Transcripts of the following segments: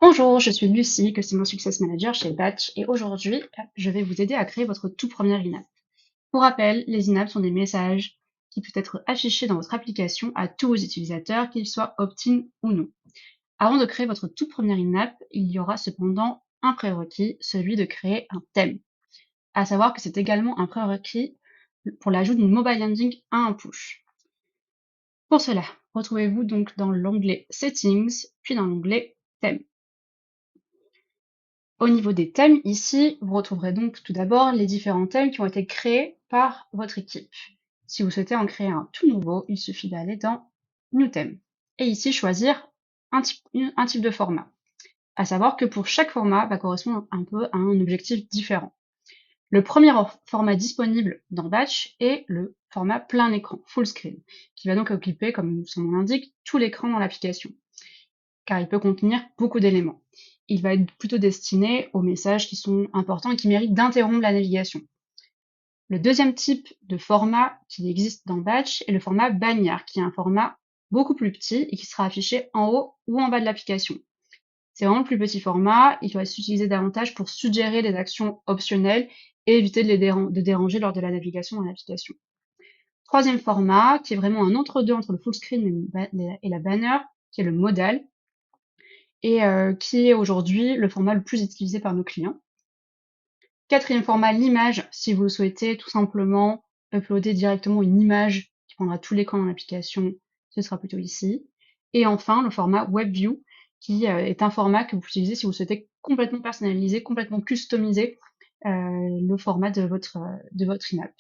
Bonjour, je suis Lucie, Customer Success Manager chez Batch et aujourd'hui, je vais vous aider à créer votre tout premier in-app. Pour rappel, les in-apps sont des messages qui peuvent être affichés dans votre application à tous vos utilisateurs, qu'ils soient opt-in ou non. Avant de créer votre tout premier in-app, il y aura cependant un prérequis, celui de créer un thème. À savoir que c'est également un prérequis pour l'ajout d'une mobile landing à un push. Pour cela, retrouvez-vous donc dans l'onglet Settings, puis dans l'onglet Thème. Au niveau des thèmes, ici, vous retrouverez donc tout d'abord les différents thèmes qui ont été créés par votre équipe. Si vous souhaitez en créer un tout nouveau, il suffit d'aller dans New Theme et ici choisir un type de format. À savoir que pour chaque format va correspondre un peu à un objectif différent. Le premier format disponible dans Batch est le format plein écran, full screen, qui va donc occuper, comme son nom l'indique, tout l'écran dans l'application car il peut contenir beaucoup d'éléments. Il va être plutôt destiné aux messages qui sont importants et qui méritent d'interrompre la navigation. Le deuxième type de format qui existe dans Batch est le format bannière, qui est un format beaucoup plus petit et qui sera affiché en haut ou en bas de l'application. C'est vraiment le plus petit format, il va s'utiliser davantage pour suggérer des actions optionnelles et éviter de déranger lors de la navigation dans l'application. Troisième format, qui est vraiment un entre-deux entre le full screen et la banner, qui est le modal, et qui est aujourd'hui le format le plus utilisé par nos clients. Quatrième format, l'image, si vous souhaitez tout simplement uploader directement une image qui prendra tout l'écran dans l'application, ce sera plutôt ici. Et enfin, le format WebView, qui est un format que vous utilisez si vous souhaitez complètement personnaliser, complètement customiser le format de votre in-app.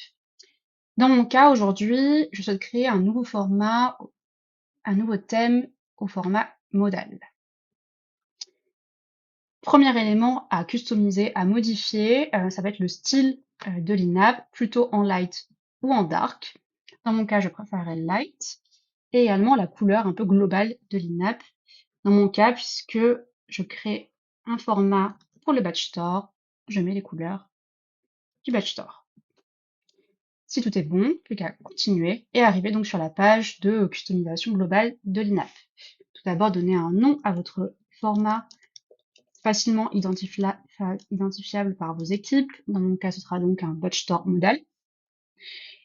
Dans mon cas, aujourd'hui, je souhaite créer un nouveau format, un nouveau thème au format modal. Premier élément à customiser, à modifier, ça va être le style de l'in-app, plutôt en light ou en dark. Dans mon cas, je préférerais light. Et également la couleur un peu globale de l'in-app. Dans mon cas, puisque je crée un format pour le Batch Store, je mets les couleurs du Batch Store. Si tout est bon, plus qu'à continuer et arriver donc sur la page de customisation globale de l'in-app. Tout d'abord, donner un nom à votre format facilement identifiable par vos équipes. Dans mon cas, ce sera donc un Batch Store modal.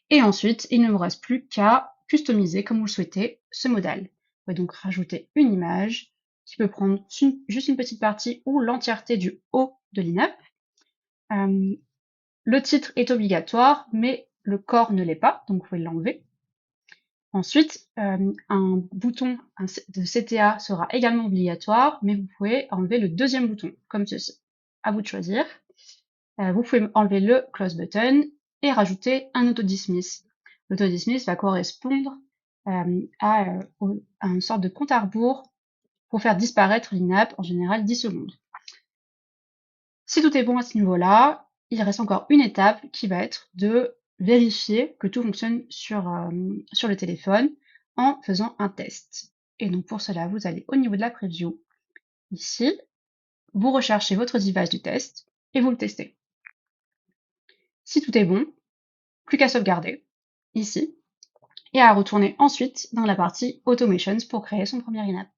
Et ensuite, il ne vous reste plus qu'à customiser comme vous le souhaitez ce modal. Vous pouvez donc rajouter une image qui peut prendre juste une petite partie ou l'entièreté du haut de l'in-app. Le titre est obligatoire, mais le corps ne l'est pas, donc vous pouvez l'enlever. Ensuite, un bouton de CTA sera également obligatoire, mais vous pouvez enlever le deuxième bouton, comme ceci. À vous de choisir. Vous pouvez enlever le close button et rajouter un auto-dismiss. L'auto-dismiss va correspondre à une sorte de compte à rebours pour faire disparaître l'in-app, en général 10 secondes. Si tout est bon à ce niveau-là, il reste encore une étape qui va être de vérifier que tout fonctionne sur le téléphone en faisant un test. Et donc pour cela, vous allez au niveau de la preview, ici, vous recherchez votre device du test et vous le testez. Si tout est bon, plus qu'à sauvegarder, ici, et à retourner ensuite dans la partie Automations pour créer son premier in-app.